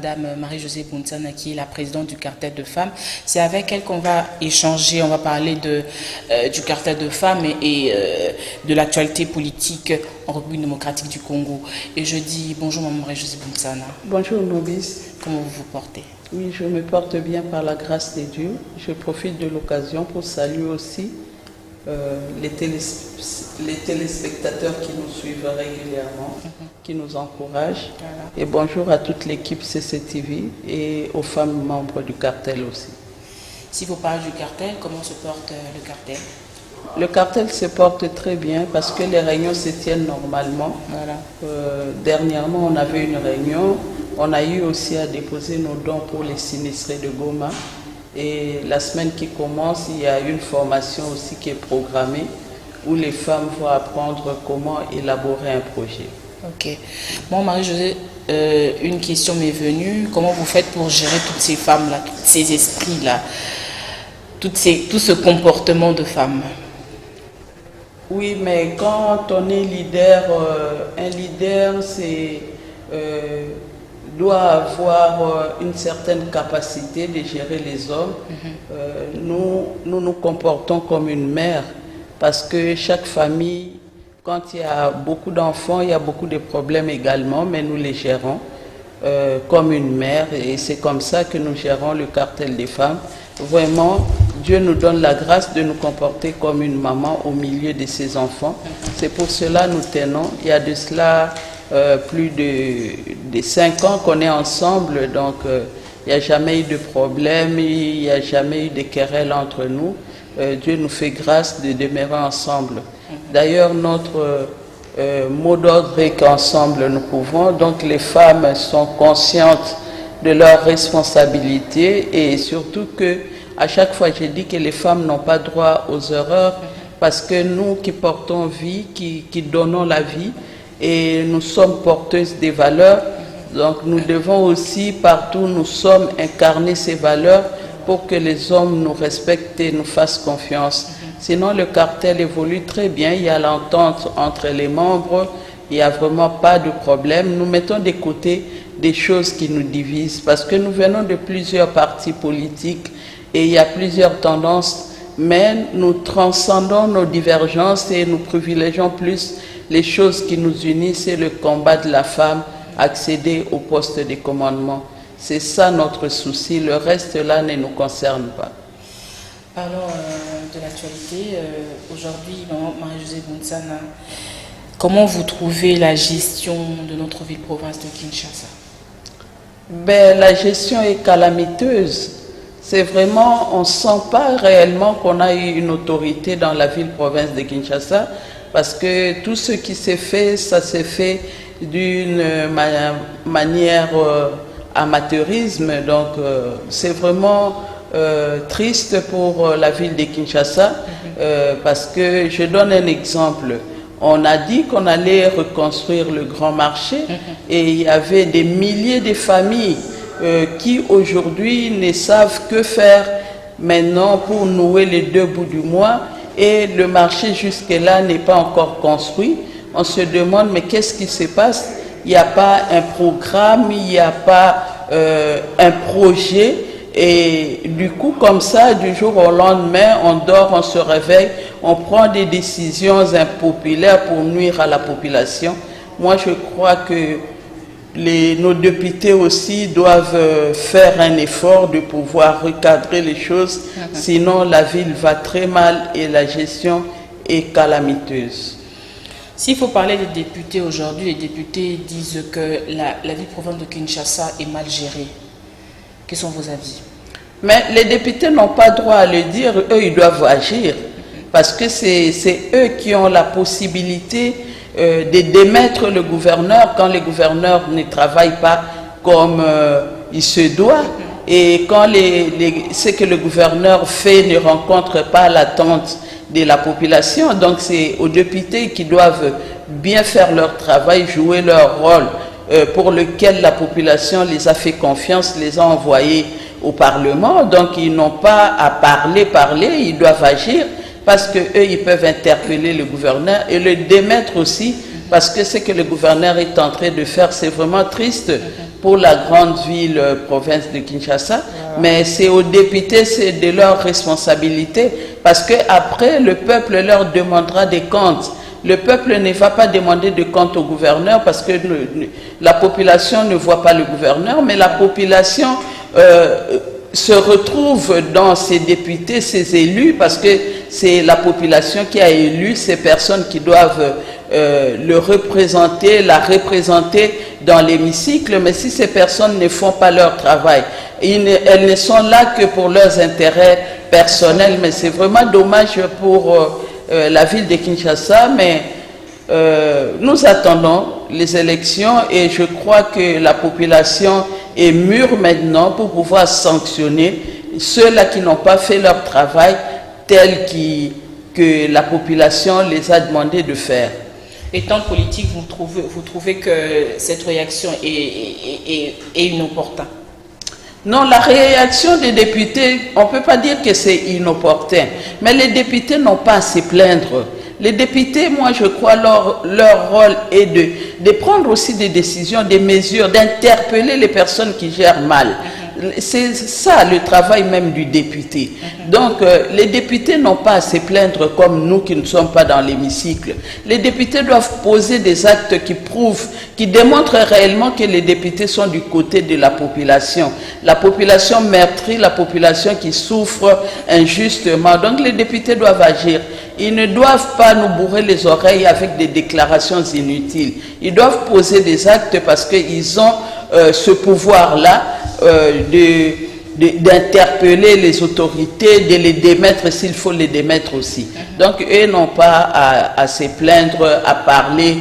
Madame Marie-Josée Bountsana, qui est la présidente du cartel de femmes. C'est avec elle qu'on va échanger, on va parler du cartel de femmes et de l'actualité politique en République démocratique du Congo. Et je dis bonjour Madame Marie-Josée Bountsana. Bonjour Nobis. Comment vous vous portez? Oui, je me porte bien par la grâce de Dieu. Je profite de l'occasion pour saluer aussi les téléspectateurs qui nous suivent régulièrement, qui nous encouragent. Voilà. Et bonjour à toute l'équipe CCTV et aux femmes membres du cartel aussi. Si vous parlez du cartel, comment se porte le cartel? Le cartel se porte très bien parce que les réunions se tiennent normalement. Voilà. Dernièrement, on avait une réunion. On a eu aussi à déposer nos dons pour les sinistrés de Goma. Et la semaine qui commence, il y a une formation aussi qui est programmée où les femmes vont apprendre comment élaborer un projet. Ok. Bon, Marie-Josée, une question m'est venue. Comment vous faites pour gérer toutes ces femmes-là, tous ces esprits-là, tout ce comportement de femmes? Oui, mais quand on est leader, un leader, doit avoir une certaine capacité de gérer les hommes. Nous nous comportons comme une mère parce que chaque famille, quand il y a beaucoup d'enfants, il y a beaucoup de problèmes également, mais nous les gérons comme une mère et c'est comme ça que nous gérons le cartel des femmes. Vraiment, Dieu nous donne la grâce de nous comporter comme une maman au milieu de ses enfants. C'est pour cela que nous tenons. Il y a de cela plus de 5 ans qu'on est ensemble, donc il n'y a jamais eu de problème, il n'y a jamais eu de querelle entre nous. Dieu nous fait grâce de demeurer ensemble. D'ailleurs, notre mot d'ordre est qu'ensemble nous pouvons. Donc les femmes sont conscientes de leurs responsabilités et surtout que à chaque fois je dis que les femmes n'ont pas droit aux erreurs parce que nous qui portons vie, qui donnons la vie, et nous sommes porteuses des valeurs, donc nous devons aussi partout où nous sommes incarner ces valeurs pour que les hommes nous respectent et nous fassent confiance. Sinon le cartel évolue très bien, il y a l'entente entre les membres, il n'y a vraiment pas de problème. Nous mettons de côté des choses qui nous divisent parce que nous venons de plusieurs partis politiques et il y a plusieurs tendances, mais nous transcendons nos divergences et nous privilégions plus les choses qui nous unissent, c'est le combat de la femme, accéder au poste de commandement. C'est ça notre souci, le reste là ne nous concerne pas. Parlons de l'actualité. Aujourd'hui, Marie-Josée Bountsana, comment vous trouvez la gestion de notre ville-province de Kinshasa? Ben, la gestion est calamiteuse. C'est vraiment, on ne sent pas réellement qu'on a eu une autorité dans la ville-province de Kinshasa. Parce que tout ce qui s'est fait, ça s'est fait d'une manière amateurisme. Donc c'est vraiment triste pour la ville de Kinshasa. Parce que je donne un exemple. On a dit qu'on allait reconstruire le grand marché et il y avait des milliers de familles qui aujourd'hui ne savent que faire maintenant pour nouer les 2 bouts du mois. Et le marché jusque-là n'est pas encore construit. On se demande, mais qu'est-ce qui se passe? Il n'y a pas un programme, il n'y a pas un projet. Et du coup, comme ça, du jour au lendemain, on dort, on se réveille, on prend des décisions impopulaires pour nuire à la population. Moi, je crois que nos députés aussi doivent faire un effort de pouvoir recadrer les choses, sinon la ville va très mal et la gestion est calamiteuse. S'il faut parler des députés aujourd'hui, les députés disent que la ville-province de Kinshasa est mal gérée. Quels sont vos avis? Mais les députés n'ont pas droit à le dire, eux ils doivent agir, parce que c'est eux qui ont la possibilité de démettre le gouverneur quand le gouverneur ne travaille pas comme il se doit et quand ce que le gouverneur fait ne rencontre pas l'attente de la population. Donc c'est aux députés qui doivent bien faire leur travail, jouer leur rôle pour lequel la population les a fait confiance, les a envoyés au Parlement. Donc ils n'ont pas à parler, ils doivent agir. Parce qu'eux, ils peuvent interpeller le gouverneur et le démettre aussi, parce que ce que le gouverneur est en train de faire, c'est vraiment triste pour la grande ville province de Kinshasa, mais c'est aux députés, c'est de leur responsabilité, parce que après le peuple leur demandera des comptes. Le peuple ne va pas demander de compte au gouverneur parce que la population ne voit pas le gouverneur, mais la population se retrouve dans ces députés, ces élus, parce que c'est la population qui a élu ces personnes qui doivent le représenter, la représenter dans l'hémicycle. Mais si ces personnes ne font pas leur travail, elles ne sont là que pour leurs intérêts personnels. Mais c'est vraiment dommage pour la ville de Kinshasa, mais nous attendons les élections et je crois que la population est mûre maintenant pour pouvoir sanctionner ceux-là qui n'ont pas fait leur travail tel que la population les a demandé de faire. Étant politique, vous trouvez que cette réaction est inopportune? Non, la réaction des députés, on ne peut pas dire que c'est inopportun, mais les députés n'ont pas à se plaindre. Les députés, moi je crois, leur rôle est de prendre aussi des décisions, des mesures, d'interpeller les personnes qui gèrent mal. C'est ça le travail même du député. Donc les députés n'ont pas à se plaindre comme nous qui ne sommes pas dans l'hémicycle. Les députés doivent poser des actes qui prouvent, qui démontrent réellement que les députés sont du côté de la population meurtrie, la population qui souffre injustement. Donc les députés doivent agir. Ils ne doivent pas nous bourrer les oreilles avec des déclarations inutiles. Ils doivent poser des actes parce qu'ils ont ce pouvoir-là d'interpeller les autorités, de les démettre s'il faut les démettre aussi. Donc eux n'ont pas à se plaindre, à parler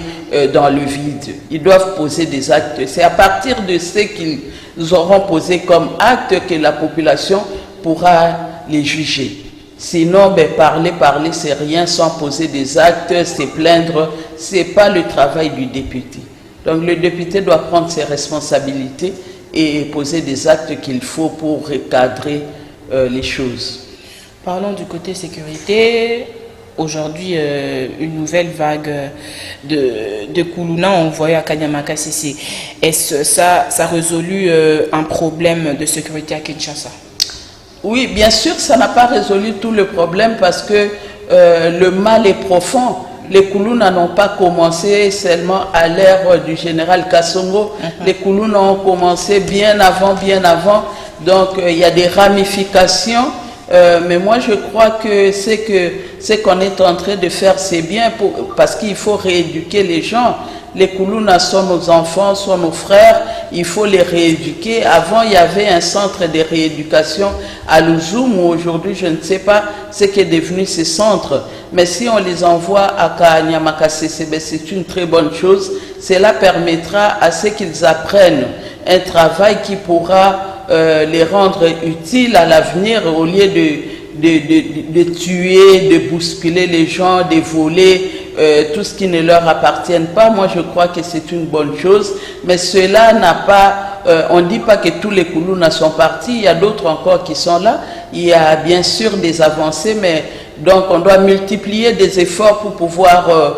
dans le vide. Ils doivent poser des actes. C'est à partir de ce qu'ils auront posé comme acte que la population pourra les juger. Sinon, ben, parler, c'est rien, sans poser des actes, se plaindre, ce n'est pas le travail du député. Donc le député doit prendre ses responsabilités et poser des actes qu'il faut pour recadrer les choses. Parlons du côté sécurité. Aujourd'hui, une nouvelle vague de Kuluna envoyée à Kanyamakasisi. Est-ce que ça a résolu un problème de sécurité à Kinshasa? Oui, bien sûr, ça n'a pas résolu tout le problème parce que le mal est profond. Les Kuluna n'ont pas commencé seulement à l'ère du général Kassongo. Les Kuluna ont commencé bien avant. Donc, il y a des ramifications. Mais moi, je crois que ce qu'on est en train de faire, c'est bien parce qu'il faut rééduquer les gens. Les Kuluna sont nos enfants, sont nos frères, il faut les rééduquer. Avant, il y avait un centre de rééducation à Louzoum, où aujourd'hui, je ne sais pas ce qui est devenu ce centre. Mais si on les envoie à Kanyamakasisi, c'est une très bonne chose. Cela permettra à ce qu'ils apprennent un travail qui pourra les rendre utiles à l'avenir au lieu de tuer, de bousculer les gens, de voler tout ce qui ne leur appartient pas. Moi, je crois que c'est une bonne chose. Mais cela n'a pas... on ne dit pas que tous les Kuluna sont partis. Il y a d'autres encore qui sont là. Il y a bien sûr des avancées, mais donc on doit multiplier des efforts pour pouvoir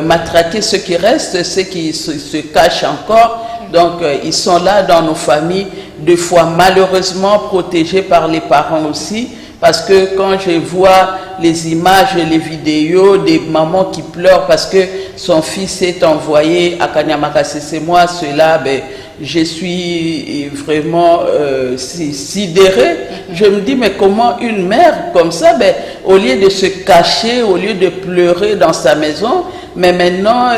matraquer ceux qui restent, ceux qui se cachent encore. Donc ils sont là dans nos familles, des fois malheureusement protégés par les parents aussi. Parce que quand je vois les images et les vidéos des mamans qui pleurent parce que son fils est envoyé à Kanyamakasisi, moi, cela, ben, je suis vraiment sidéré. Je me dis, mais comment une mère comme ça, ben, au lieu de se cacher, au lieu de pleurer dans sa maison, mais maintenant,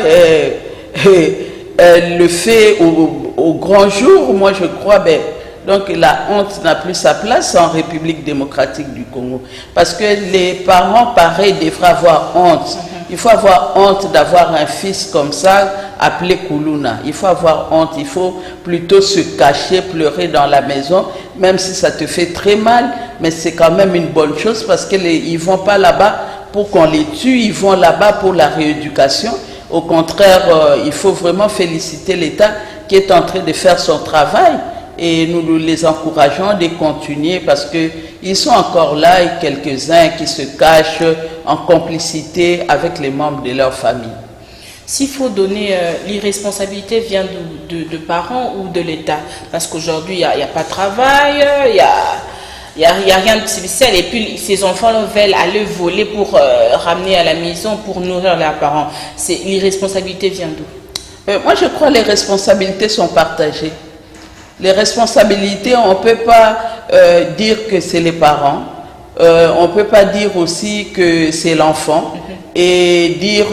elle le fait au grand jour. Moi, je crois, ben, donc la honte n'a plus sa place en République démocratique du Congo. Parce que les parents, pareil, devraient avoir honte. Il faut avoir honte d'avoir un fils comme ça, appelé Kuluna. Il faut avoir honte, il faut plutôt se cacher, pleurer dans la maison, même si ça te fait très mal, mais c'est quand même une bonne chose parce qu'ils ne vont pas là-bas pour qu'on les tue, ils vont là-bas pour la rééducation. Au contraire, il faut vraiment féliciter l'État qui est en train de faire son travail. Et nous les encourageons de continuer parce qu'ils sont encore là et quelques-uns qui se cachent en complicité avec les membres de leur famille. S'il faut donner, l'irresponsabilité vient de parents ou de l'État? Parce qu'aujourd'hui, il n'y a pas de travail, il y a rien de spécial. Et puis, ces enfants veulent aller voler pour ramener à la maison, pour nourrir leurs parents. L'irresponsabilité vient d'où? Moi, je crois que les responsabilités sont partagées. Les responsabilités, on ne peut pas dire que c'est les parents. On ne peut pas dire aussi que c'est l'enfant. Et dire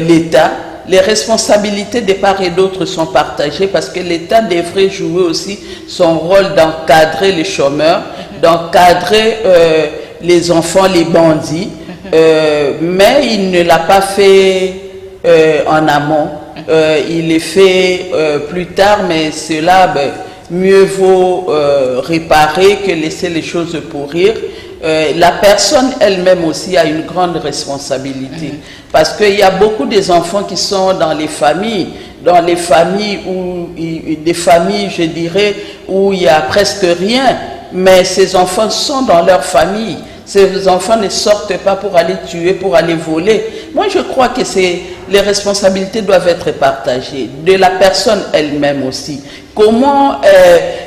l'État. Les responsabilités de part et d'autre sont partagées parce que l'État devrait jouer aussi son rôle d'encadrer les chômeurs, d'encadrer les enfants, les bandits, mais il ne l'a pas fait en amont. Il est fait plus tard, mais cela, mieux vaut réparer que laisser les choses pourrir. La personne elle-même aussi a une grande responsabilité parce qu'il y a beaucoup des enfants qui sont dans les familles où des familles, je dirais, où il n'y a presque rien, mais ces enfants sont dans leur famille. Ces enfants ne sortent pas pour aller tuer, pour aller voler. Moi, je crois que les responsabilités doivent être partagées, de la personne elle-même aussi. Comment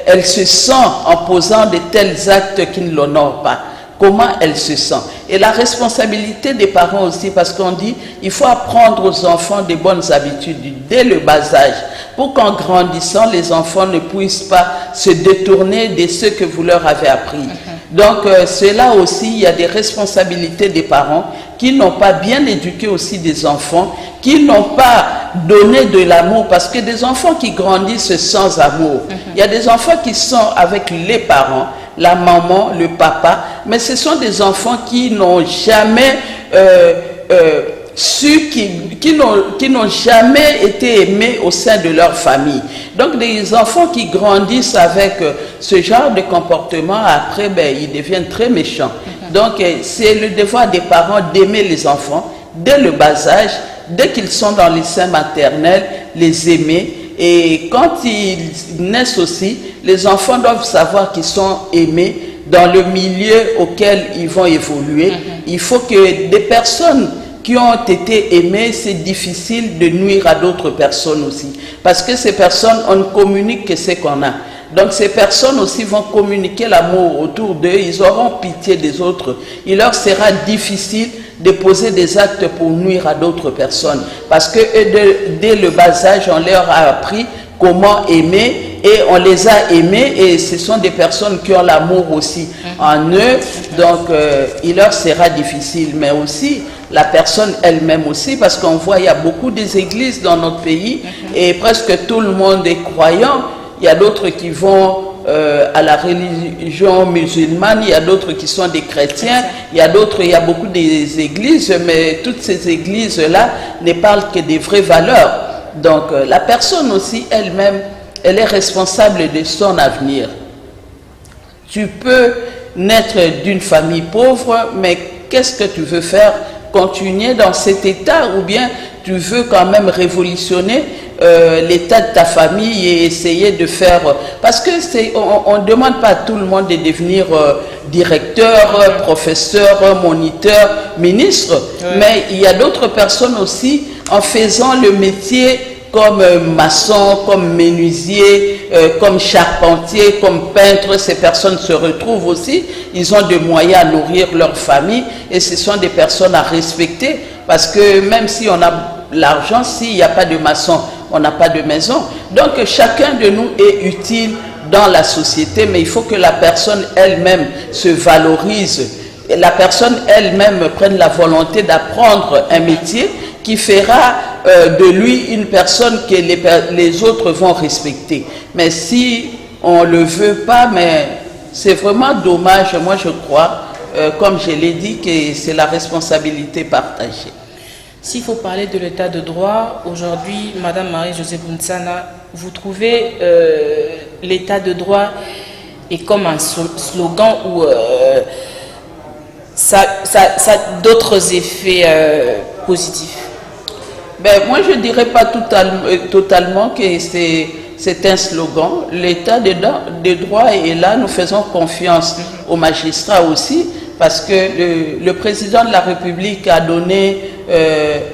elle se sent en posant de tels actes qui ne l'honorent pas? Comment elle se sent? Et la responsabilité des parents aussi, parce qu'on dit il faut apprendre aux enfants de bonnes habitudes dès le bas âge, pour qu'en grandissant, les enfants ne puissent pas se détourner de ce que vous leur avez appris. Donc, c'est là aussi, il y a des responsabilités des parents qui n'ont pas bien éduqué aussi des enfants, qui n'ont pas donné de l'amour, parce que des enfants qui grandissent sans amour, il y a des enfants qui sont avec les parents, la maman, le papa, mais ce sont des enfants qui n'ont jamais qui n'ont jamais été aimés au sein de leur famille. Donc des enfants qui grandissent avec ce genre de comportement, après, ils deviennent très méchants. Donc c'est le devoir des parents d'aimer les enfants dès le bas âge, dès qu'ils sont dans les seins maternels, les aimer. Et quand ils naissent aussi, les enfants doivent savoir qu'ils sont aimés dans le milieu auquel ils vont évoluer. Il faut que des personnes qui ont été aimées, c'est difficile de nuire à d'autres personnes aussi. Parce que ces personnes, on ne communique que ce qu'on a. Donc ces personnes aussi vont communiquer l'amour autour d'eux, ils auront pitié des autres. Il leur sera difficile de poser des actes pour nuire à d'autres personnes. Parce que dès le bas âge, on leur a appris comment aimer et on les a aimés et ce sont des personnes qui ont l'amour aussi en eux. Donc il leur sera difficile. Mais aussi la personne elle-même aussi, parce qu'on voit il y a beaucoup des églises dans notre pays et presque tout le monde est croyant. Il y a d'autres qui vont à la religion musulmane, il y a d'autres qui sont des chrétiens, il y a beaucoup des églises, mais toutes ces églises-là ne parlent que des vraies valeurs. Donc la personne aussi elle-même, elle est responsable de son avenir. Tu peux naître d'une famille pauvre, mais qu'est-ce que tu veux faire? Continuer dans cet état ou bien tu veux quand même révolutionner l'état de ta famille et essayer de faire... Parce que on ne demande pas à tout le monde de devenir directeur, professeur, moniteur, ministre, mais il y a d'autres personnes aussi en faisant le métier comme maçon, comme menuisier, comme charpentier, comme peintre. Ces personnes se retrouvent aussi, ils ont des moyens à nourrir leur famille et ce sont des personnes à respecter parce que même si on a l'argent, s'il n'y a pas de maçon, on n'a pas de maison. Donc chacun de nous est utile dans la société, mais il faut que la personne elle-même se valorise. Et la personne elle-même prenne la volonté d'apprendre un métier qui fera de lui une personne que les autres vont respecter. Mais si on ne le veut pas, mais c'est vraiment dommage, moi je crois, comme je l'ai dit, que c'est la responsabilité partagée. S'il faut parler de l'état de droit, aujourd'hui, Madame Marie-Josée Bountsana, vous trouvez l'état de droit est comme un slogan où ça a d'autres effets positifs? Moi, je ne dirais pas totalement que c'est un slogan. L'état de droit est là, nous faisons confiance aux magistrats aussi, parce que le président de la République a donné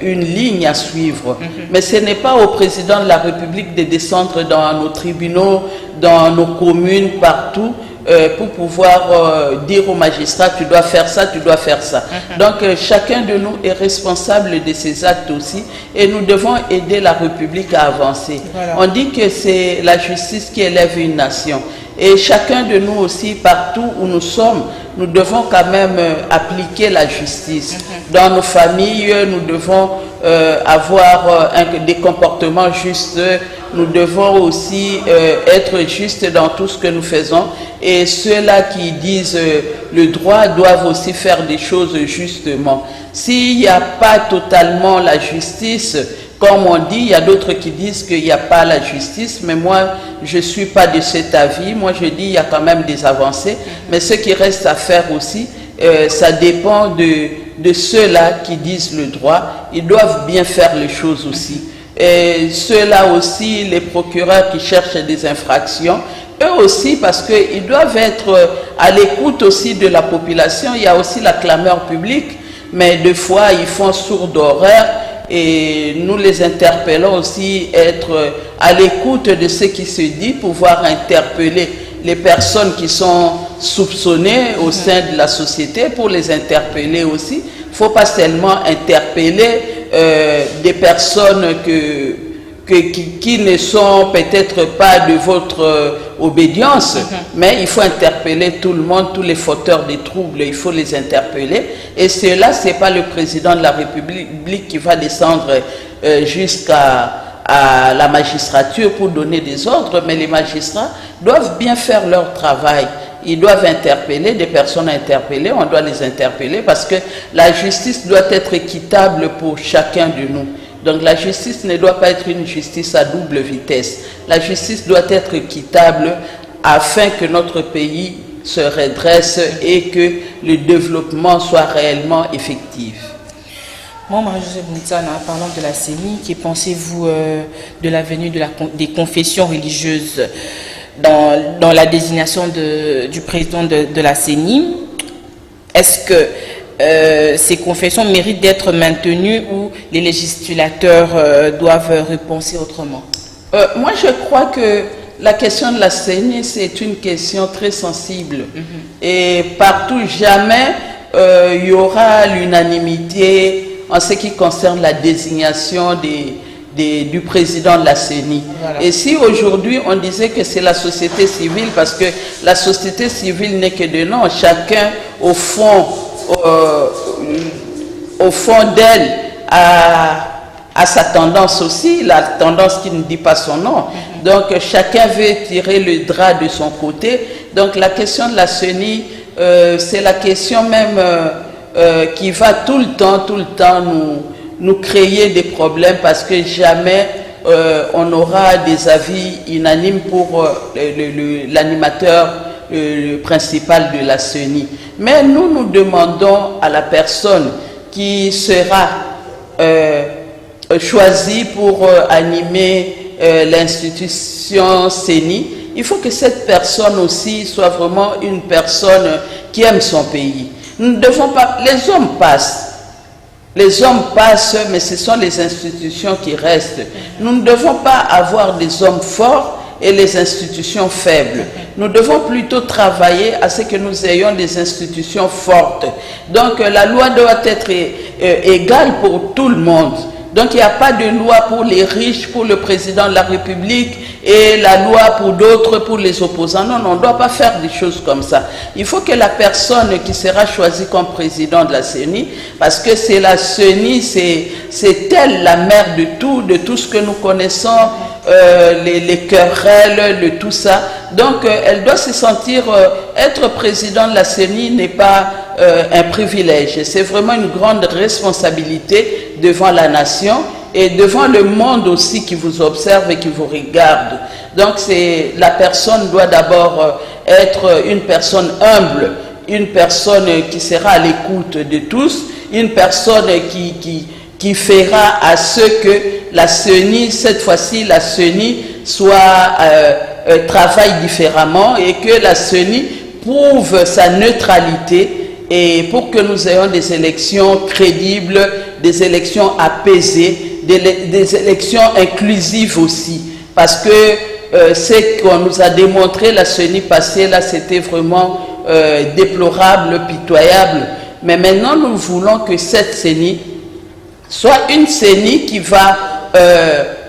une ligne à suivre. Mais ce n'est pas au président de la République de descendre dans nos tribunaux, dans nos communes, partout, pour pouvoir dire aux magistrats, tu dois faire ça, tu dois faire ça. Donc chacun de nous est responsable de ses actes aussi et nous devons aider la République à avancer. Voilà. On dit que c'est la justice qui élève une nation. Et chacun de nous aussi, partout où nous sommes, nous devons quand même appliquer la justice. Dans nos familles, nous devons avoir des comportements justes. Nous devons aussi être justes dans tout ce que nous faisons. Et ceux-là qui disent le droit doivent aussi faire des choses justement. S'il n'y a pas totalement la justice, comme on dit, il y a d'autres qui disent qu'il n'y a pas la justice, mais moi, je ne suis pas de cet avis. Moi, je dis qu'il y a quand même des avancées. Mais ce qui reste à faire aussi, ça dépend de ceux-là qui disent le droit. Ils doivent bien faire les choses aussi. Et ceux-là aussi, les procureurs qui cherchent des infractions, eux aussi, parce qu'ils doivent être à l'écoute aussi de la population. Il y a aussi la clameur publique, mais des fois, ils font sourd oreille. Et nous les interpellons aussi, être à l'écoute de ce qui se dit, pouvoir interpeller les personnes qui sont soupçonnées au sein de la société, pour les interpeller aussi. Il ne faut pas seulement interpeller des personnes qui ne sont peut-être pas de votre obédience, mais il faut interpeller tout le monde, tous les fauteurs de troubles, il faut les interpeller. Et cela, ce n'est pas le président de la République qui va descendre jusqu'à la magistrature pour donner des ordres, mais les magistrats doivent bien faire leur travail. Ils doivent interpeller des personnes interpellées, on doit les interpeller parce que la justice doit être équitable pour chacun de nous. Donc la justice ne doit pas être une justice à double vitesse. La justice doit être équitable afin que notre pays se redresse et que le développement soit réellement effectif. Moi, Marie-Josée Bountsana, parlant de la CENI, que pensez-vous de la venue des confessions religieuses dans la désignation du président de la CENI? Est-ce que ces confessions méritent d'être maintenues ou les législateurs doivent repenser autrement? Moi, je crois que la question de la CENI, c'est une question très sensible. Et partout, jamais il y aura l'unanimité en ce qui concerne la désignation du président de la CENI. Voilà. Et si aujourd'hui on disait que c'est la société civile, parce que la société civile n'est que de nom, chacun au fond d'elle a sa tendance aussi, la tendance qui ne dit pas son nom. Donc chacun veut tirer le drap de son côté. Donc la question de la CENI, c'est la question même qui va tout le temps nous créer des problèmes, parce que jamais on aura des avis unanimes pour l'animateur principal de la CENI. Mais nous demandons à la personne qui sera choisie pour animer l'institution CENI, il faut que cette personne aussi soit vraiment une personne qui aime son pays. Nous ne devons pas... Les hommes passent. Les hommes passent, mais ce sont les institutions qui restent. Nous ne devons pas avoir des hommes forts et les institutions faibles. Nous devons plutôt travailler à ce que nous ayons des institutions fortes. Donc la loi doit être égale pour tout le monde. Donc il n'y a pas de loi pour les riches, pour le président de la République, et la loi pour d'autres, pour les opposants. Non, on ne doit pas faire des choses comme ça. Il faut que la personne qui sera choisie comme président de la CENI, parce que c'est la CENI, c'est elle la mère de tout ce que nous connaissons, les querelles, de tout ça. Donc elle doit se sentir, être président de la CENI n'est pas un privilège. C'est vraiment une grande responsabilité devant la nation et devant le monde aussi qui vous observe et qui vous regarde. Donc la personne doit d'abord être une personne humble, une personne qui sera à l'écoute de tous, une personne qui fera à ce que la CENI, cette fois-ci la CENI, travaille différemment et que la CENI prouve sa neutralité et pour que nous ayons des élections crédibles, des élections apaisées, des élections inclusives aussi. Parce que ce qu'on nous a démontré la CENI passée, là, c'était vraiment déplorable, pitoyable. Mais maintenant, nous voulons que cette CENI soit une CENI qui va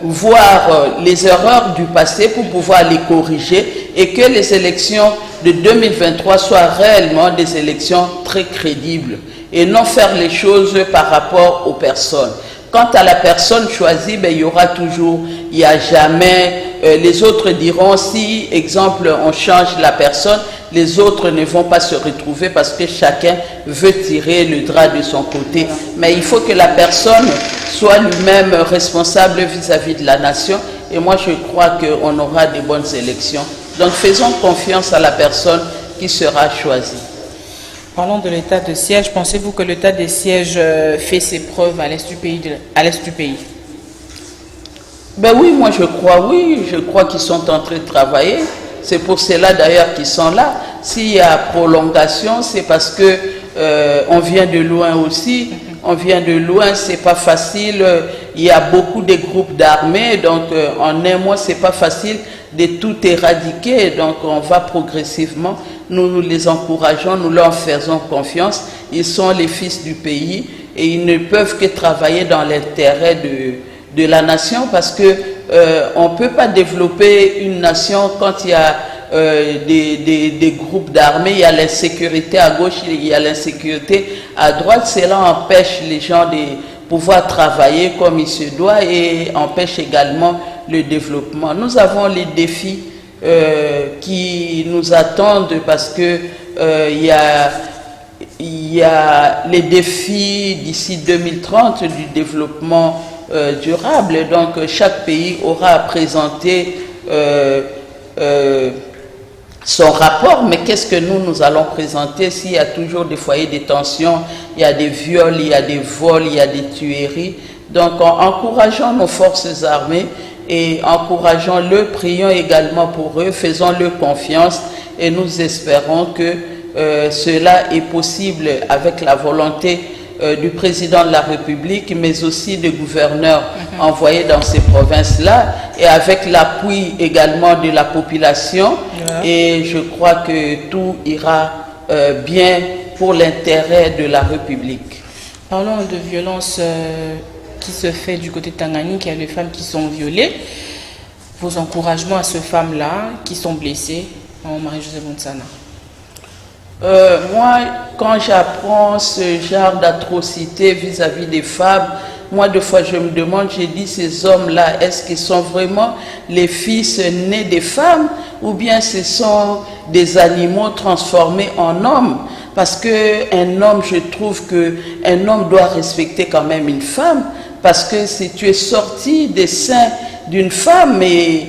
voir les erreurs du passé pour pouvoir les corriger et que les élections de 2023 soient réellement des élections très crédibles et non faire les choses par rapport aux personnes. Quant à la personne choisie, ben, il y aura toujours, il n'y a jamais, les autres diront si, exemple, on change la personne, les autres ne vont pas se retrouver parce que chacun veut tirer le drap de son côté. Mais il faut que la personne soit lui-même responsable vis-à-vis de la nation. Et moi, je crois qu'on aura de bonnes élections. Donc, faisons confiance à la personne qui sera choisie. Parlons de l'état de siège. Pensez-vous que l'état de siège fait ses preuves à l'est du pays? Ben oui, moi je crois, oui. Je crois qu'ils sont en train de travailler. C'est pour cela d'ailleurs qu'ils sont là. S'il y a prolongation, c'est parce que on vient de loin aussi. On vient de loin, c'est pas facile. Il y a beaucoup de groupes d'armées, donc en un mois, c'est pas facile de tout éradiquer. Donc on va progressivement. Nous les encourageons, nous leur faisons confiance. Ils sont les fils du pays et ils ne peuvent que travailler dans l'intérêt de la nation parce que on ne peut pas développer une nation quand il y a des groupes d'armées, il y a l'insécurité à gauche, il y a l'insécurité à droite. Cela empêche les gens de pouvoir travailler comme il se doit et empêche également le développement. Nous avons les défis qui nous attendent parce que il y a les défis d'ici 2030 du développement durable. Donc chaque pays aura à présenter son rapport, mais qu'est-ce que nous allons présenter s'il y a toujours des foyers de tension, il y a des viols, il y a des vols, il y a des tueries. Donc en encourageant nos forces armées et encourageons-le, prions également pour eux, faisons-leur confiance et nous espérons que cela est possible avec la volonté du président de la République, mais aussi des gouverneurs envoyés dans ces provinces-là, et avec l'appui également de la population. Et je crois que tout ira bien pour l'intérêt de la République. Parlons de violence qui se fait du côté de Tanganyika, il y a des femmes qui sont violées. Vos encouragements à ces femmes-là qui sont blessées, Marie-Josée Bonsana. Moi, quand j'apprends ce genre d'atrocité vis-à-vis des femmes, moi, des fois, je me demande, j'ai dit, ces hommes-là, est-ce qu'ils sont vraiment les fils nés des femmes ou bien ce sont des animaux transformés en hommes? Parce qu'un homme, je trouve qu'un homme doit respecter quand même une femme, parce que si tu es sorti des seins d'une femme et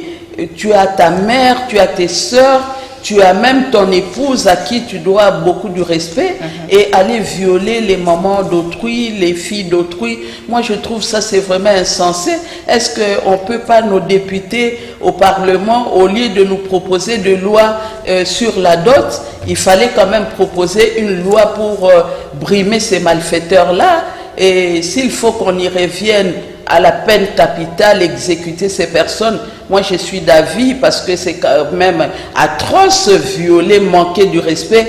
tu as ta mère, tu as tes sœurs, tu as même ton épouse à qui tu dois beaucoup de respect et aller violer les mamans d'autrui, les filles d'autrui. Moi, je trouve ça, c'est vraiment insensé. Est-ce qu'on ne peut pas, nos députés au Parlement, au lieu de nous proposer des lois sur la dot, il fallait quand même proposer une loi pour brimer ces malfaiteurs-là. Et s'il faut qu'on y revienne à la peine capitale, exécuter ces personnes, moi je suis d'avis parce que c'est quand même atroce, violer, manquer du respect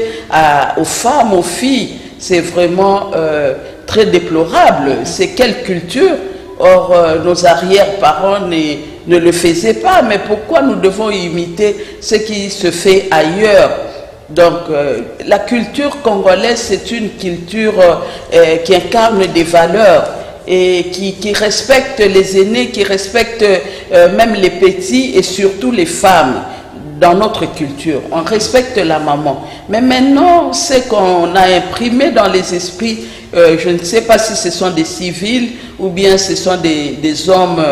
aux femmes, aux filles. C'est vraiment très déplorable. C'est quelle culture? Or, nos arrière-parents ne le faisaient pas. Mais pourquoi nous devons imiter ce qui se fait ailleurs? Donc, la culture congolaise, c'est une culture qui incarne des valeurs et qui respecte les aînés, qui respecte même les petits et surtout les femmes dans notre culture. On respecte la maman. Mais maintenant, ce qu'on a imprimé dans les esprits, je ne sais pas si ce sont des civils ou bien ce sont des hommes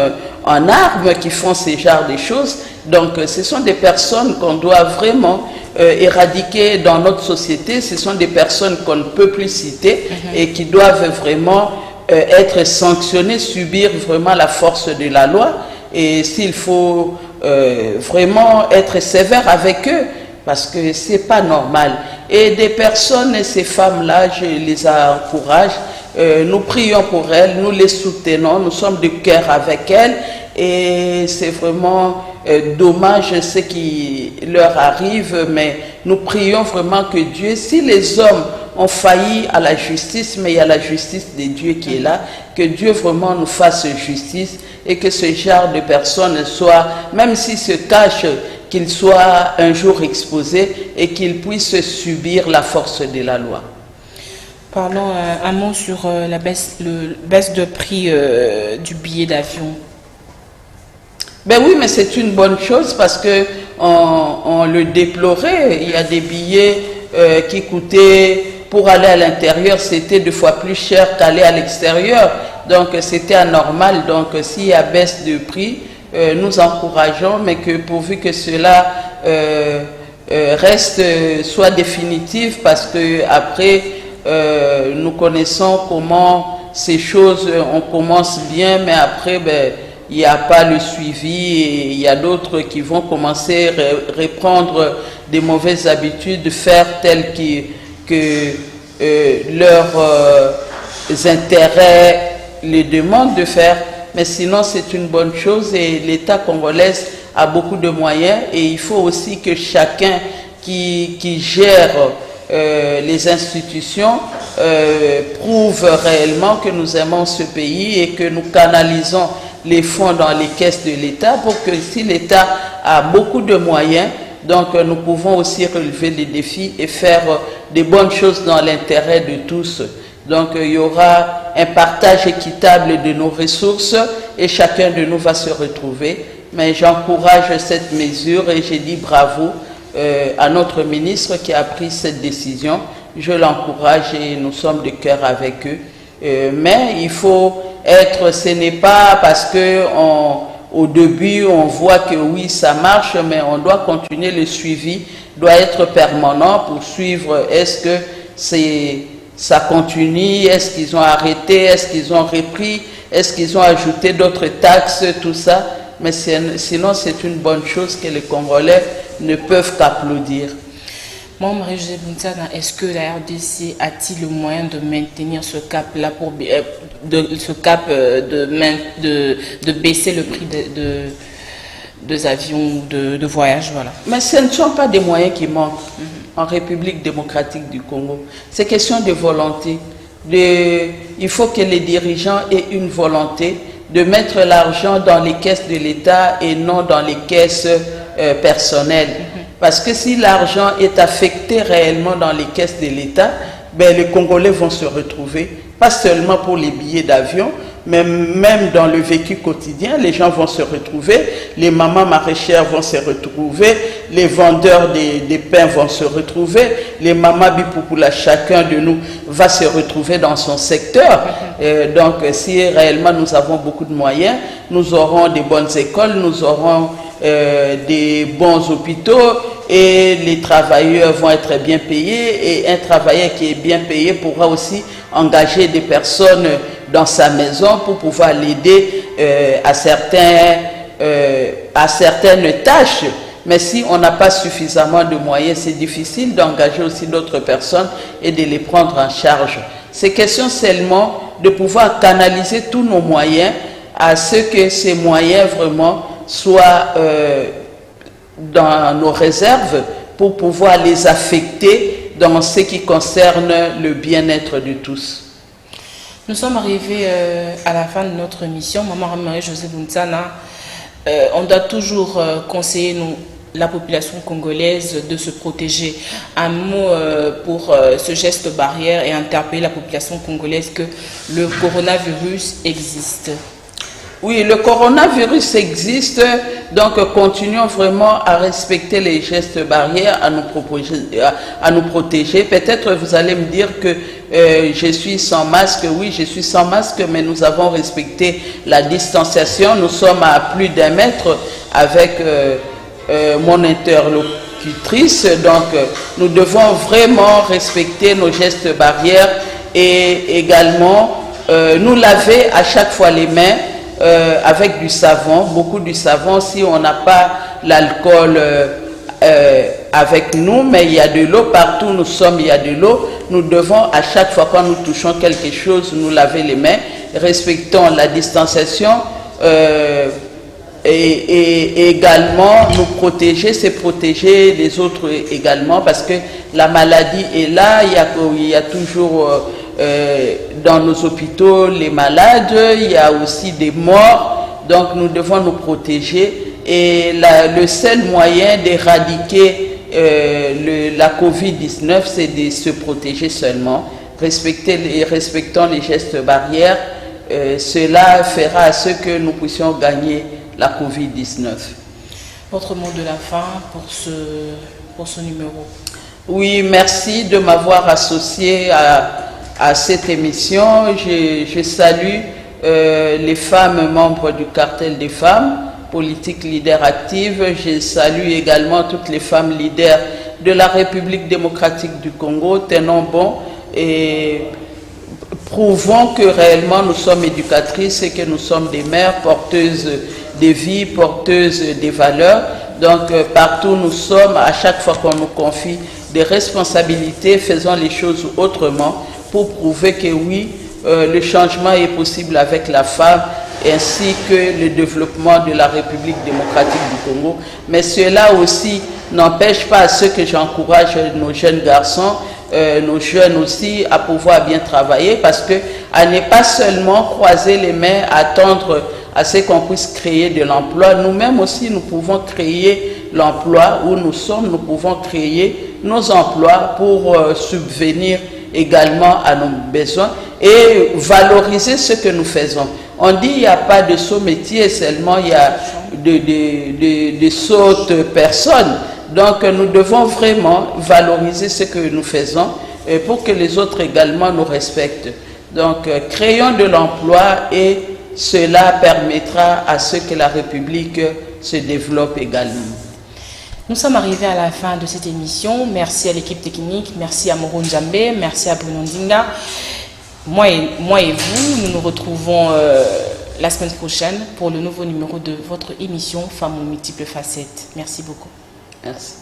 en armes qui font ce genre de choses. Donc, ce sont des personnes qu'on doit vraiment éradiquer dans notre société. Ce sont des personnes qu'on ne peut plus citer et qui doivent vraiment être sanctionnées, subir vraiment la force de la loi. Et s'il faut vraiment être sévère avec eux, parce que c'est pas normal. Et des personnes, ces femmes-là, je les encourage. Nous prions pour elles, nous les soutenons, nous sommes de cœur avec elles. Et c'est vraiment dommage ce qui leur arrive, mais nous prions vraiment que Dieu, si les hommes ont failli à la justice, mais il y a la justice de Dieu qui est là, que Dieu vraiment nous fasse justice et que ce genre de personnes soit, même s'ils se cachent, qu'ils soient un jour exposés et qu'ils puissent subir la force de la loi. Parlons un mot sur la baisse de prix du billet d'avion. Ben oui, mais c'est une bonne chose parce que on le déplorait. Il y a des billets qui coûtaient, pour aller à l'intérieur, c'était 2 fois plus cher qu'aller à l'extérieur. Donc c'était anormal. Donc s'il y a baisse de prix, nous encourageons, mais que pourvu que cela reste, soit définitif, parce que après nous connaissons comment ces choses, on commence bien, mais après, ben, il n'y a pas le suivi et il y a d'autres qui vont commencer à reprendre des mauvaises habitudes, faire telles que leurs intérêts les demandent de faire. Mais sinon, c'est une bonne chose et l'État congolais a beaucoup de moyens et il faut aussi que chacun qui gère les institutions prouve réellement que nous aimons ce pays et que nous canalisons les fonds dans les caisses de l'État pour que si l'État a beaucoup de moyens, donc nous pouvons aussi relever les défis et faire des bonnes choses dans l'intérêt de tous. Donc il y aura un partage équitable de nos ressources et chacun de nous va se retrouver. Mais j'encourage cette mesure et j'ai dit bravo à notre ministre qui a pris cette décision. Je l'encourage et nous sommes de cœur avec eux. Mais il faut être, ce n'est pas parce que au début on voit que oui ça marche, mais on doit continuer, le suivi doit être permanent pour suivre est-ce que ça continue, est-ce qu'ils ont arrêté, est-ce qu'ils ont repris, est-ce qu'ils ont ajouté d'autres taxes, tout ça. Mais sinon c'est une bonne chose que les Congolais ne peuvent qu'applaudir. Moi, Marie-Josée Buntsana, est-ce que la RDC a-t-il le moyen de maintenir ce cap-là, de baisser le prix des avions de voyage, voilà. Mais ce ne sont pas des moyens qui manquent en République démocratique du Congo. C'est question de volonté. Il faut que les dirigeants aient une volonté de mettre l'argent dans les caisses de l'État et non dans les caisses personnelles. Parce que si l'argent est affecté réellement dans les caisses de l'État, ben les Congolais vont se retrouver, pas seulement pour les billets d'avion, mais même dans le vécu quotidien, les gens vont se retrouver, les mamans maraîchères vont se retrouver, les vendeurs des pains vont se retrouver, les mamans bipoupoula, chacun de nous va se retrouver dans son secteur. Donc si réellement nous avons beaucoup de moyens, nous aurons des bonnes écoles, nous aurons des bons hôpitaux et les travailleurs vont être bien payés et un travailleur qui est bien payé pourra aussi engager des personnes dans sa maison pour pouvoir l'aider à certaines tâches. Mais si on n'a pas suffisamment de moyens, c'est difficile d'engager aussi d'autres personnes et de les prendre en charge. C'est question seulement de pouvoir canaliser tous nos moyens à ce que ces moyens vraiment soient dans nos réserves pour pouvoir les affecter dans ce qui concerne le bien-être de tous. Nous sommes arrivés à la fin de notre émission. Maman Marie-Josée Buntsana, on doit toujours conseiller la population congolaise de se protéger. Un mot pour ce geste barrière et interpeller la population congolaise que le coronavirus existe. Oui, le coronavirus existe, donc continuons vraiment à respecter les gestes barrières, à nous protéger. Peut-être vous allez me dire que je suis sans masque. Oui, je suis sans masque, mais nous avons respecté la distanciation. Nous sommes à plus d'1 mètre avec mon interlocutrice. Donc, nous devons vraiment respecter nos gestes barrières et également nous laver à chaque fois les mains. Avec du savon, beaucoup de savon. Si on n'a pas l'alcool avec nous, mais il y a de l'eau partout où nous sommes, il y a de l'eau. Nous devons à chaque fois quand nous touchons quelque chose, nous laver les mains, respectons la distanciation et également nous protéger, c'est protéger les autres également parce que la maladie est là, il y a toujours dans nos hôpitaux les malades, il y a aussi des morts, donc nous devons nous protéger et le seul moyen d'éradiquer la COVID-19, c'est de se protéger seulement, respectant les gestes barrières. Cela fera à ce que nous puissions gagner la COVID-19. Votre mot de la fin pour ce numéro? Oui, merci de m'avoir associé à cette émission. Je salue les femmes membres du cartel des femmes, politique leader active. Je salue également toutes les femmes leaders de la République démocratique du Congo. Tenons bon et prouvons que réellement nous sommes éducatrices et que nous sommes des mères porteuses des vies, porteuses des valeurs. Donc partout où nous sommes, à chaque fois qu'on nous confie des responsabilités, faisons les choses autrement pour prouver que oui, le changement est possible avec la femme ainsi que le développement de la République démocratique du Congo. Mais cela aussi n'empêche pas à ce que j'encourage nos jeunes garçons, nos jeunes aussi à pouvoir bien travailler parce que à ne pas seulement croiser les mains, attendre à ce qu'on puisse créer de l'emploi. Nous-mêmes aussi, nous pouvons créer l'emploi où nous sommes, nous pouvons créer nos emplois pour subvenir également à nos besoins et valoriser ce que nous faisons. On dit qu'il n'y a pas de sot métier, seulement il y a de sottes personnes. Donc nous devons vraiment valoriser ce que nous faisons pour que les autres également nous respectent. Donc créons de l'emploi et cela permettra à ce que la République se développe également. Nous sommes arrivés à la fin de cette émission. Merci à l'équipe technique, merci à Moro Njambe, merci à Bruno Ndinga. Moi et vous, nous nous retrouvons la semaine prochaine pour le nouveau numéro de votre émission Femmes aux multiples facettes. Merci beaucoup. Merci.